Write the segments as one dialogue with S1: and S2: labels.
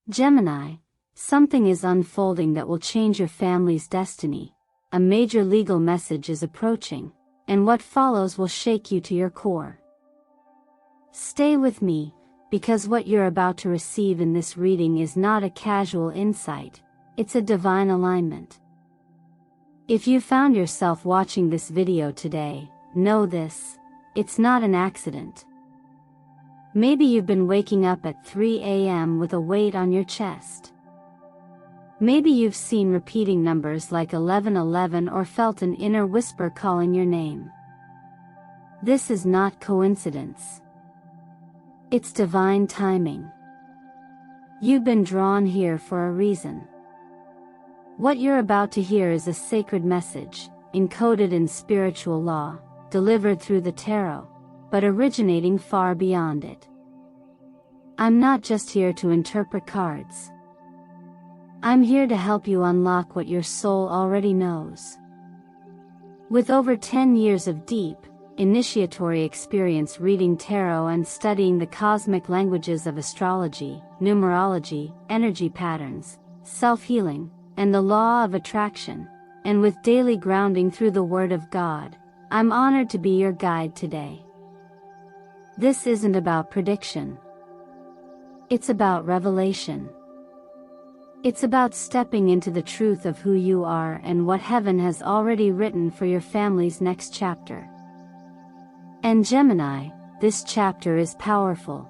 S1: Gemini, something is unfolding that will change your family's destiny. A major legal message is approaching, and what follows will shake you to your core. Stay with me, because what you're about to receive in this reading is not a casual insight, it's a divine alignment. If you found yourself watching this video today, know this: it's not an accident. Maybe you've been waking up at 3 a.m. with a weight on your chest. Maybe you've seen repeating numbers like 1111 or felt an inner whisper calling your name. This is not coincidence. It's divine timing. You've been drawn here for a reason. What you're about to hear is a sacred message, encoded in spiritual law, delivered through the tarot, but originating far beyond it. I'm not just here to interpret cards. I'm here to help you unlock what your soul already knows. With over 10 years of deep, initiatory experience reading tarot and studying the cosmic languages of astrology, numerology, energy patterns, self-healing, and the law of attraction, and with daily grounding through the Word of God, I'm honored to be your guide today. This isn't about prediction. It's about revelation. It's about stepping into the truth of who you are and what heaven has already written for your family's next chapter. And Gemini, this chapter is powerful.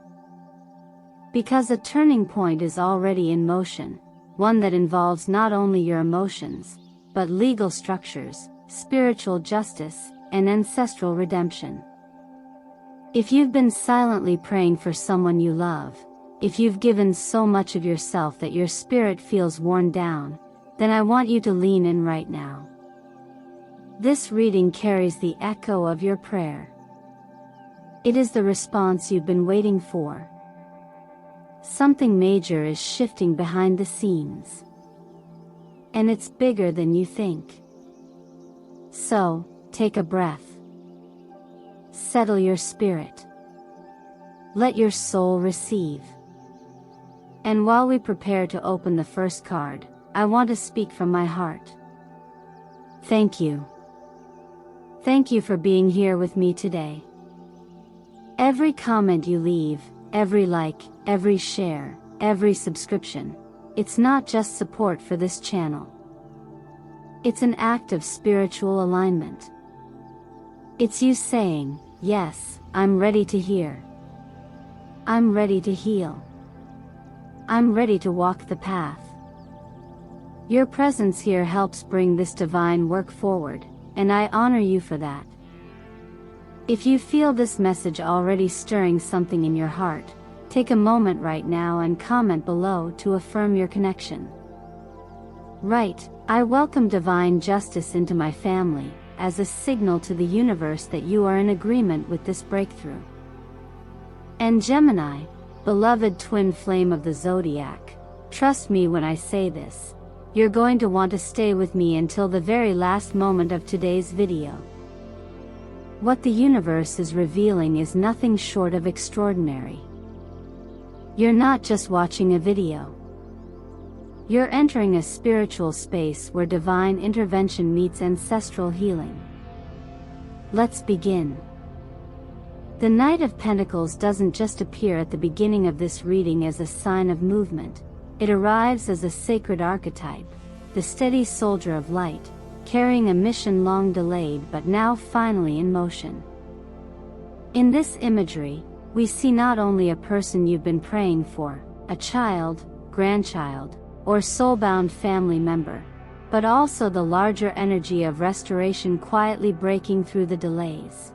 S1: Because a turning point is already in motion, one that involves not only your emotions, but legal structures, spiritual justice, and ancestral redemption. If you've been silently praying for someone you love, if you've given so much of yourself that your spirit feels worn down, then I want you to lean in right now. This reading carries the echo of your prayer. It is the response you've been waiting for. Something major is shifting behind the scenes. And it's bigger than you think. So, take a breath. Settle your spirit. Let your soul receive. And while we prepare to open the first card, I want to speak from my heart. Thank you. Thank you for being here with me today. Every comment you leave, every like, every share, every subscription, it's not just support for this channel. It's an act of spiritual alignment. It's you saying, yes, I'm ready to hear. I'm ready to heal. I'm ready to walk the path. Your presence here helps bring this divine work forward, and I honor you for that. If you feel this message already stirring something in your heart, take a moment right now and comment below to affirm your connection. Right, I welcome divine justice into my family, as a signal to the universe that you are in agreement with this breakthrough. And Gemini, beloved twin flame of the zodiac, trust me when I say this, you're going to want to stay with me until the very last moment of today's video. What the universe is revealing is nothing short of extraordinary. You're not just watching a video. You're entering a spiritual space where divine intervention meets ancestral healing. Let's begin. The Knight of Pentacles doesn't just appear at the beginning of this reading as a sign of movement, it arrives as a sacred archetype, the steady soldier of light, carrying a mission long delayed but now finally in motion. In this imagery, we see not only a person you've been praying for, a child, grandchild, or soul-bound family member, but also the larger energy of restoration quietly breaking through the delays.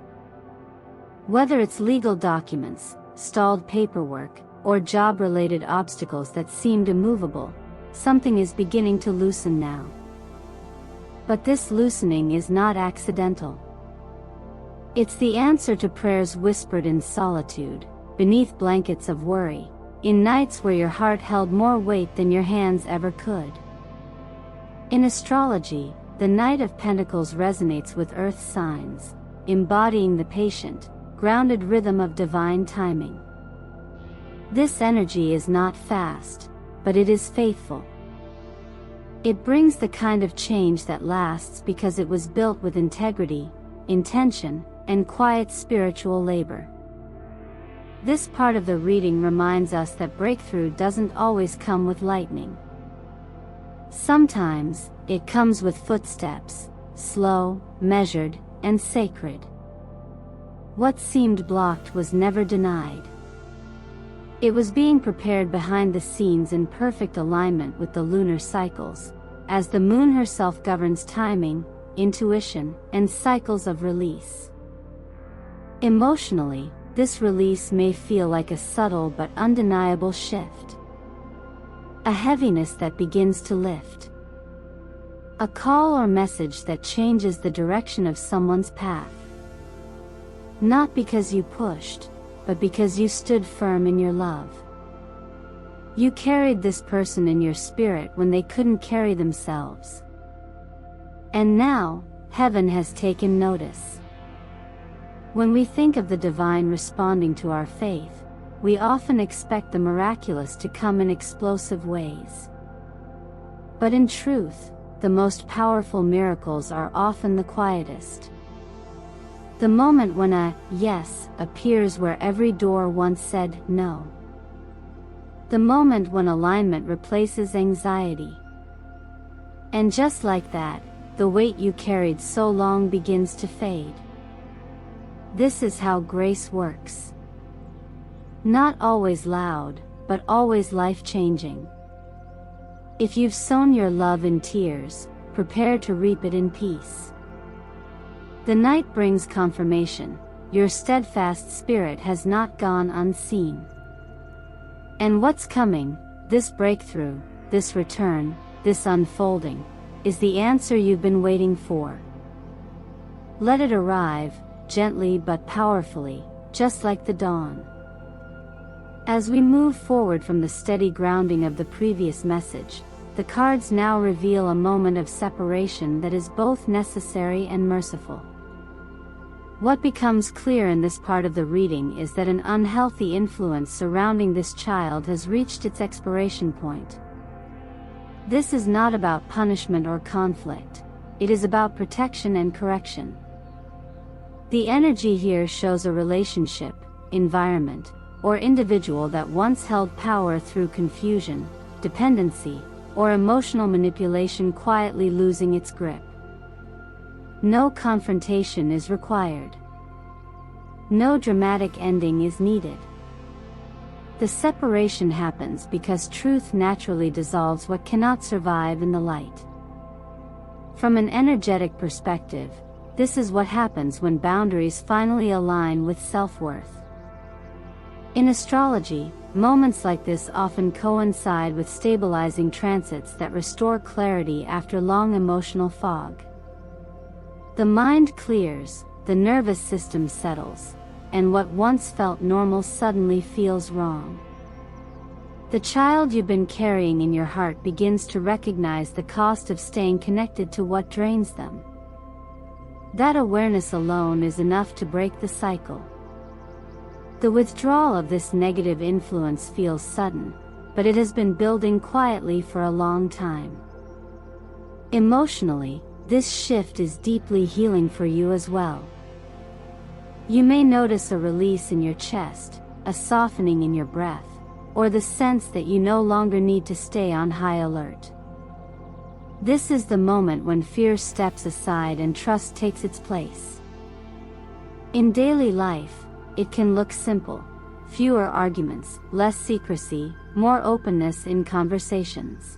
S1: Whether it's legal documents, stalled paperwork, or job-related obstacles that seemed immovable, something is beginning to loosen now. But this loosening is not accidental. It's the answer to prayers whispered in solitude, beneath blankets of worry, in nights where your heart held more weight than your hands ever could. In astrology, the Knight of Pentacles resonates with Earth's signs, embodying the patient, grounded rhythm of divine timing. This energy is not fast, but it is faithful. It brings the kind of change that lasts because it was built with integrity, intention, and quiet spiritual labor. This part of the reading reminds us that breakthrough doesn't always come with lightning. Sometimes, it comes with footsteps, slow, measured, and sacred. What seemed blocked was never denied. It was being prepared behind the scenes in perfect alignment with the lunar cycles, as the moon herself governs timing, intuition, and cycles of release. Emotionally, this release may feel like a subtle but undeniable shift. A heaviness that begins to lift. A call or message that changes the direction of someone's path. Not because you pushed, but because you stood firm in your love. You carried this person in your spirit when they couldn't carry themselves. And now, heaven has taken notice. When we think of the divine responding to our faith, we often expect the miraculous to come in explosive ways. But in truth, the most powerful miracles are often the quietest. The moment when a yes appears where every door once said no. The moment when alignment replaces anxiety. And just like that, the weight you carried so long begins to fade. This is how grace works. Not always loud, but always life-changing. If you've sown your love in tears, prepare to reap it in peace. The night brings confirmation, your steadfast spirit has not gone unseen. And what's coming, this breakthrough, this return, this unfolding, is the answer you've been waiting for. Let it arrive, gently but powerfully, just like the dawn. As we move forward from the steady grounding of the previous message, the cards now reveal a moment of separation that is both necessary and merciful. What becomes clear in this part of the reading is that an unhealthy influence surrounding this child has reached its expiration point. This is not about punishment or conflict, it is about protection and correction. The energy here shows a relationship, environment, or individual that once held power through confusion, dependency, or emotional manipulation quietly losing its grip. No confrontation is required. No dramatic ending is needed. The separation happens because truth naturally dissolves what cannot survive in the light. From an energetic perspective, this is what happens when boundaries finally align with self-worth. In astrology, moments like this often coincide with stabilizing transits that restore clarity after long emotional fog. The mind clears, the nervous system settles, and what once felt normal suddenly feels wrong. The child you've been carrying in your heart begins to recognize the cost of staying connected to what drains them. That awareness alone is enough to break the cycle. The withdrawal of this negative influence feels sudden, but it has been building quietly for a long time. Emotionally, this shift is deeply healing for you as well. You may notice a release in your chest, a softening in your breath, or the sense that you no longer need to stay on high alert. This is the moment when fear steps aside and trust takes its place. In daily life, it can look simple: fewer arguments, less secrecy, more openness in conversations.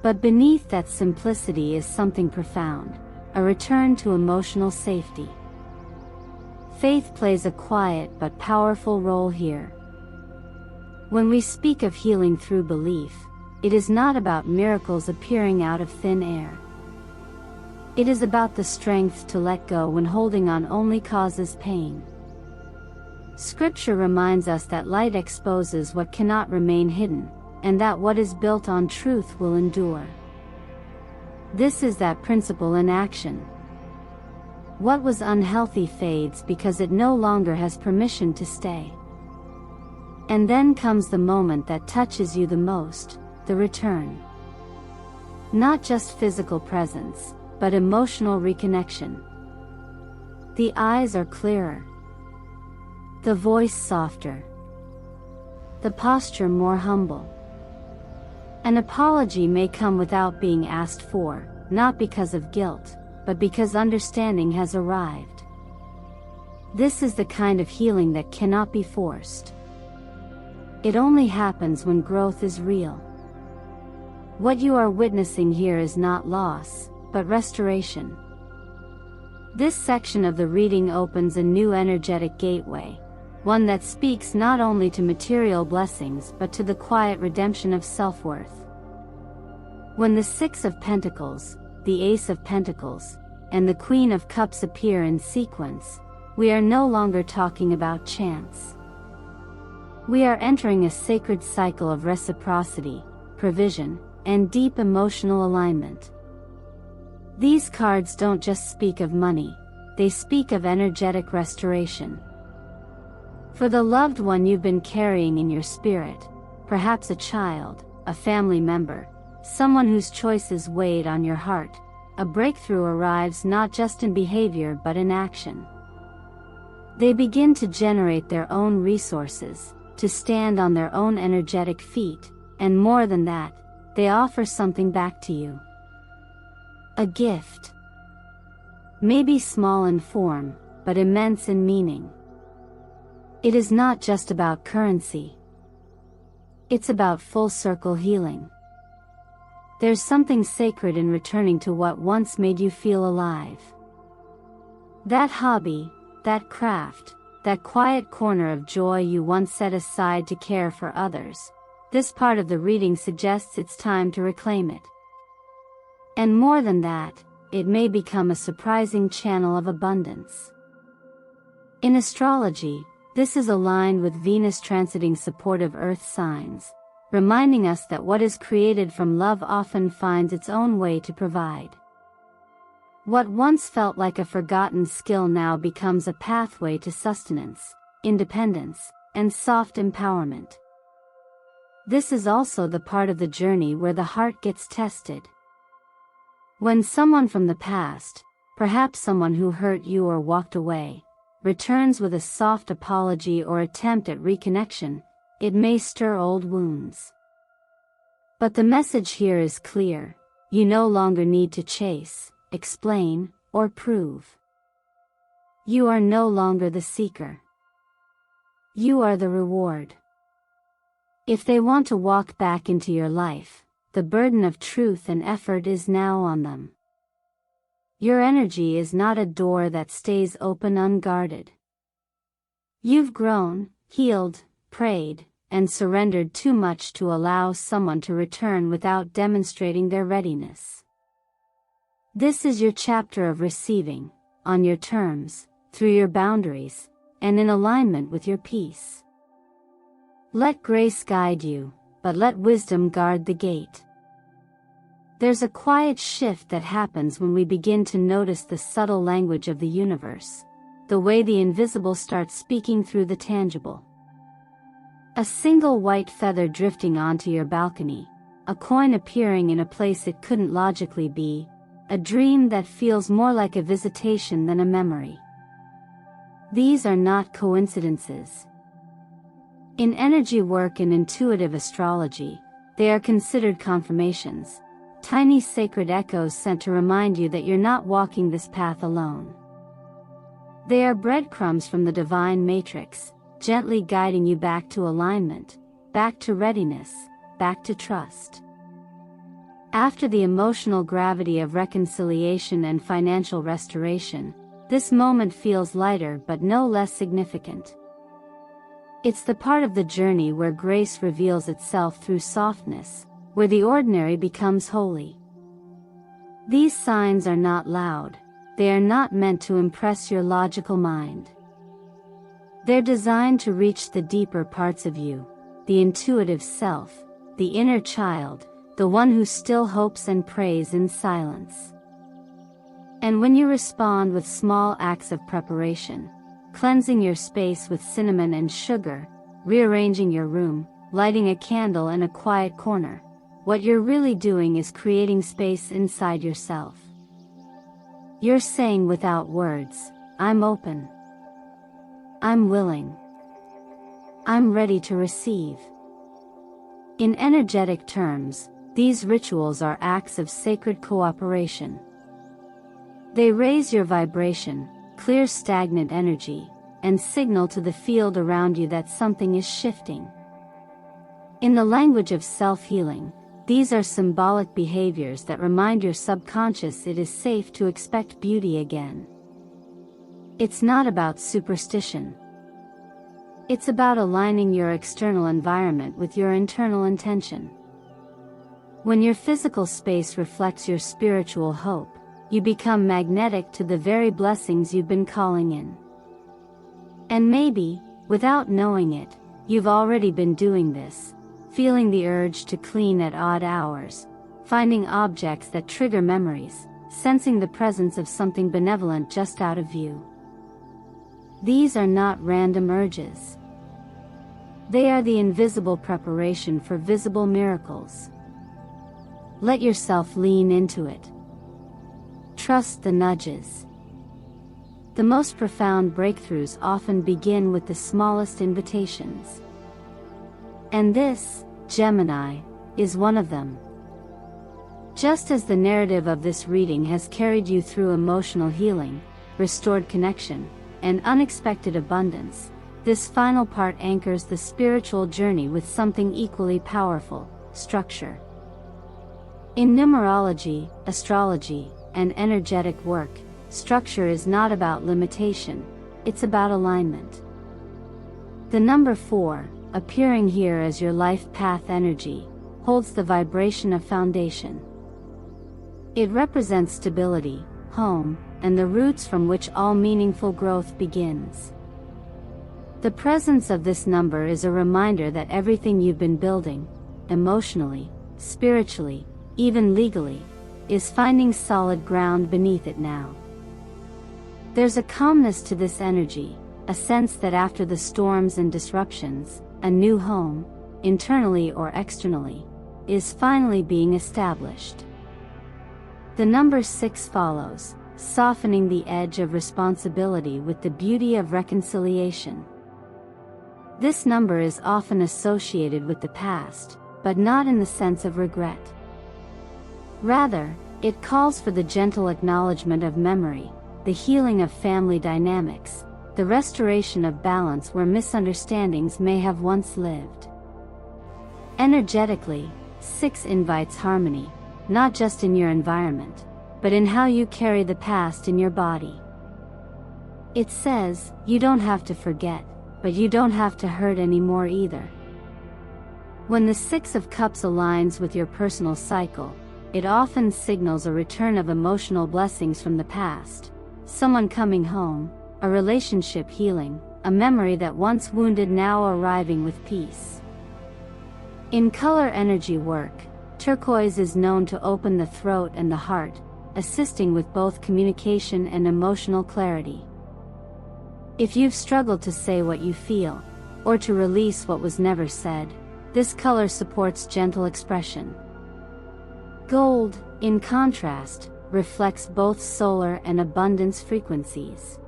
S1: But beneath that simplicity is something profound, a return to emotional safety. Faith plays a quiet but powerful role here. When we speak of healing through belief, it is not about miracles appearing out of thin air. It is about the strength to let go when holding on only causes pain. Scripture reminds us that light exposes what cannot remain hidden, and that what is built on truth will endure. This is that principle in action. What was unhealthy fades because it no longer has permission to stay. And then comes the moment that touches you the most, the return. Not just physical presence, but emotional reconnection. The eyes are clearer, the voice softer, the posture more humble. An apology may come without being asked for, not because of guilt, but because understanding has arrived. This is the kind of healing that cannot be forced. It only happens when growth is real. What you are witnessing here is not loss, but restoration. This section of the reading opens a new energetic gateway, one that speaks not only to material blessings but to the quiet redemption of self-worth. When the Six of Pentacles, the Ace of Pentacles, and the Queen of Cups appear in sequence, we are no longer talking about chance. We are entering a sacred cycle of reciprocity, provision, and deep emotional alignment. These cards don't just speak of money, they speak of energetic restoration. For the loved one you've been carrying in your spirit, perhaps a child, a family member, someone whose choices weighed on your heart, a breakthrough arrives not just in behavior but in action. They begin to generate their own resources, to stand on their own energetic feet, and more than that, they offer something back to you. A gift. Maybe small in form, but immense in meaning. It is not just about currency. It's about full circle healing. There's something sacred in returning to what once made you feel alive. That hobby, that craft, that quiet corner of joy you once set aside to care for others. This part of the reading suggests it's time to reclaim it. And more than that, it may become a surprising channel of abundance. In astrology, this is aligned with Venus transiting supportive Earth signs, reminding us that what is created from love often finds its own way to provide. What once felt like a forgotten skill now becomes a pathway to sustenance, independence, and soft empowerment. This is also the part of the journey where the heart gets tested. When someone from the past, perhaps someone who hurt you or walked away, returns with a soft apology or attempt at reconnection, it may stir old wounds. But the message here is clear: you no longer need to chase, explain, or prove. You are no longer the seeker. You are the reward. If they want to walk back into your life, the burden of truth and effort is now on them. Your energy is not a door that stays open unguarded. You've grown, healed, prayed, and surrendered too much to allow someone to return without demonstrating their readiness. This is your chapter of receiving, on your terms, through your boundaries, and in alignment with your peace. Let grace guide you, but let wisdom guard the gate. There's a quiet shift that happens when we begin to notice the subtle language of the universe, the way the invisible starts speaking through the tangible. A single white feather drifting onto your balcony, a coin appearing in a place it couldn't logically be, a dream that feels more like a visitation than a memory. These are not coincidences. In energy work and intuitive astrology, they are considered confirmations, tiny sacred echoes sent to remind you that you're not walking this path alone. They are breadcrumbs from the divine matrix, gently guiding you back to alignment, back to readiness, back to trust. After the emotional gravity of reconciliation and financial restoration, this moment feels lighter but no less significant. It's the part of the journey where grace reveals itself through softness, where the ordinary becomes holy. These signs are not loud, they are not meant to impress your logical mind. They're designed to reach the deeper parts of you, the intuitive self, the inner child, the one who still hopes and prays in silence. And when you respond with small acts of preparation, cleansing your space with cinnamon and sugar, rearranging your room, lighting a candle in a quiet corner. What you're really doing is creating space inside yourself. You're saying without words, I'm open. I'm willing. I'm ready to receive. In energetic terms, these rituals are acts of sacred cooperation. They raise your vibration, clear stagnant energy, and signal to the field around you that something is shifting. In the language of self-healing, these are symbolic behaviors that remind your subconscious it is safe to expect beauty again. It's not about superstition. It's about aligning your external environment with your internal intention. When your physical space reflects your spiritual hope, you become magnetic to the very blessings you've been calling in. And maybe, without knowing it, you've already been doing this, feeling the urge to clean at odd hours, finding objects that trigger memories, sensing the presence of something benevolent just out of view. These are not random urges. They are the invisible preparation for visible miracles. Let yourself lean into it. Trust the nudges. The most profound breakthroughs often begin with the smallest invitations. And this, Gemini, is one of them. Just as the narrative of this reading has carried you through emotional healing, restored connection, and unexpected abundance, this final part anchors the spiritual journey with something equally powerful: structure. In numerology, astrology, and energetic work, structure is not about limitation, it's about alignment. The number 4, appearing here as your life path energy, holds the vibration of foundation. It represents stability, home, and the roots from which all meaningful growth begins. The presence of this number is a reminder that everything you've been building, emotionally, spiritually, even legally, is finding solid ground beneath it now. There's a calmness to this energy, a sense that after the storms and disruptions, a new home, internally or externally, is finally being established. The number 6 follows, softening the edge of responsibility with the beauty of reconciliation. This number is often associated with the past, but not in the sense of regret. Rather, it calls for the gentle acknowledgement of memory, the healing of family dynamics, the restoration of balance where misunderstandings may have once lived. Energetically, 6 invites harmony, not just in your environment, but in how you carry the past in your body. It says, you don't have to forget, but you don't have to hurt anymore either. When the 6 of Cups aligns with your personal cycle, it often signals a return of emotional blessings from the past, someone coming home, a relationship healing, a memory that once wounded now arriving with peace. In color energy work, turquoise is known to open the throat and the heart, assisting with both communication and emotional clarity. If you've struggled to say what you feel, or to release what was never said, this color supports gentle expression. Gold, in contrast, reflects both solar and abundance frequencies.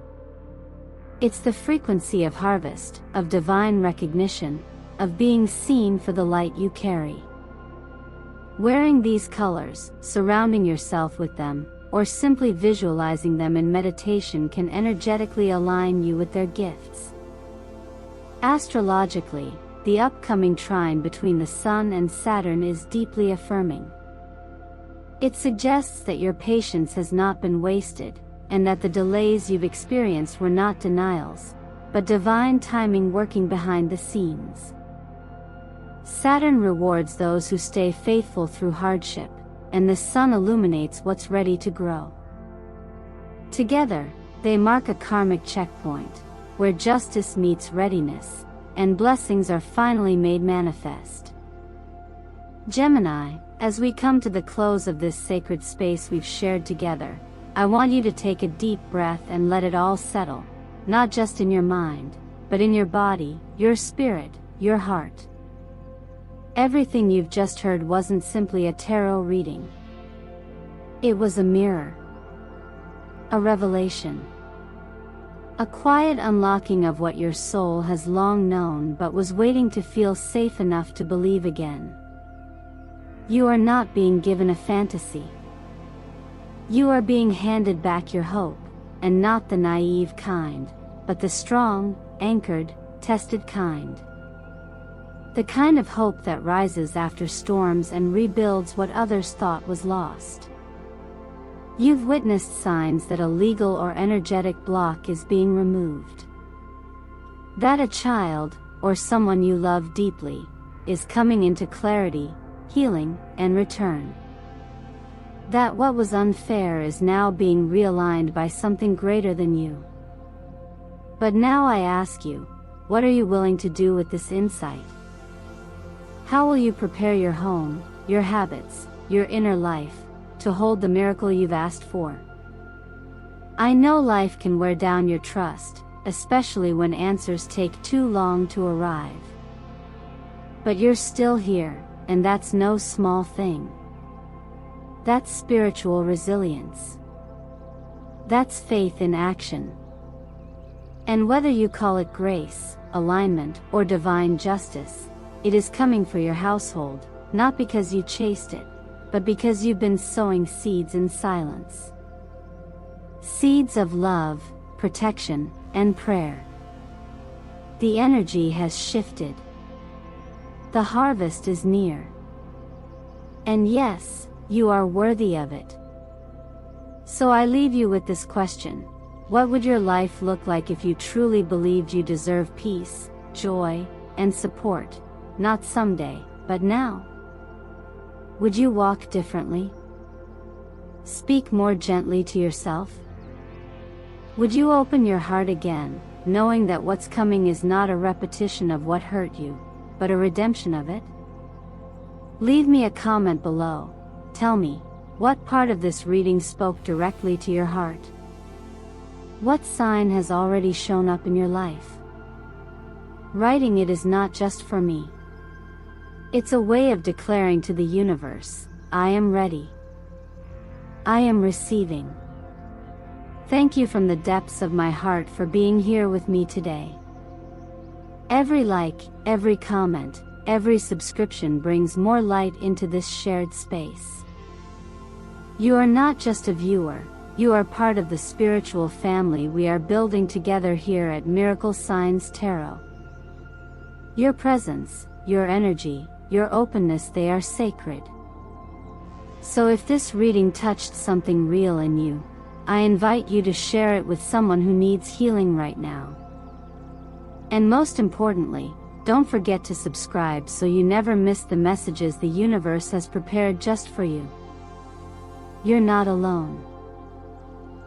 S1: It's the frequency of harvest, of divine recognition, of being seen for the light you carry. Wearing these colors, surrounding yourself with them, or simply visualizing them in meditation can energetically align you with their gifts. Astrologically, the upcoming trine between the Sun and Saturn is deeply affirming. It suggests that your patience has not been wasted, and that the delays you've experienced were not denials, but divine timing working behind the scenes. Saturn rewards those who stay faithful through hardship, and the Sun illuminates what's ready to grow. Together, they mark a karmic checkpoint, where justice meets readiness, and blessings are finally made manifest. Gemini, as we come to the close of this sacred space we've shared together, I want you to take a deep breath and let it all settle, not just in your mind, but in your body, your spirit, your heart. Everything you've just heard wasn't simply a tarot reading. It was a mirror. A revelation. A quiet unlocking of what your soul has long known but was waiting to feel safe enough to believe again. You are not being given a fantasy. You are being handed back your hope, and not the naive kind, but the strong, anchored, tested kind. The kind of hope that rises after storms and rebuilds what others thought was lost. You've witnessed signs that a legal or energetic block is being removed. That a child, or someone you love deeply, is coming into clarity, healing, and return. That what was unfair is now being realigned by something greater than you. But now I ask you, what are you willing to do with this insight? How will you prepare your home, your habits, your inner life, to hold the miracle you've asked for? I know life can wear down your trust, especially when answers take too long to arrive. But you're still here, and that's no small thing. That's spiritual resilience. That's faith in action. And whether you call it grace, alignment, or divine justice, it is coming for your household, not because you chased it, but because you've been sowing seeds in silence. Seeds of love, protection, and prayer. The energy has shifted. The harvest is near. And yes, you are worthy of it. So I leave you with this question. What would your life look like if you truly believed you deserve peace, joy, and support, not someday, but now? Would you walk differently? Speak more gently to yourself? Would you open your heart again, knowing that what's coming is not a repetition of what hurt you, but a redemption of it? Leave me a comment below. Tell me, what part of this reading spoke directly to your heart? What sign has already shown up in your life? Writing it is not just for me. It's a way of declaring to the universe, I am ready. I am receiving. Thank you from the depths of my heart for being here with me today. Every like, every comment, every subscription brings more light into this shared space. You are not just a viewer, you are part of the spiritual family we are building together here at Miracle Signs Tarot. Your presence, your energy, your openness, they are sacred. So if this reading touched something real in you, I invite you to share it with someone who needs healing right now. And most importantly, don't forget to subscribe so you never miss the messages the universe has prepared just for you. You're not alone.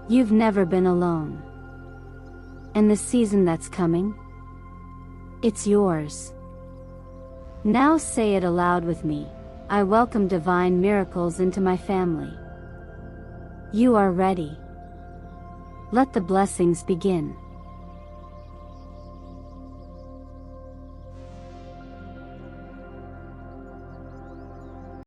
S1: You've never been alone. And the season that's coming? It's yours. Now say it aloud with me. I welcome divine miracles into my family. You are ready. Let the blessings begin.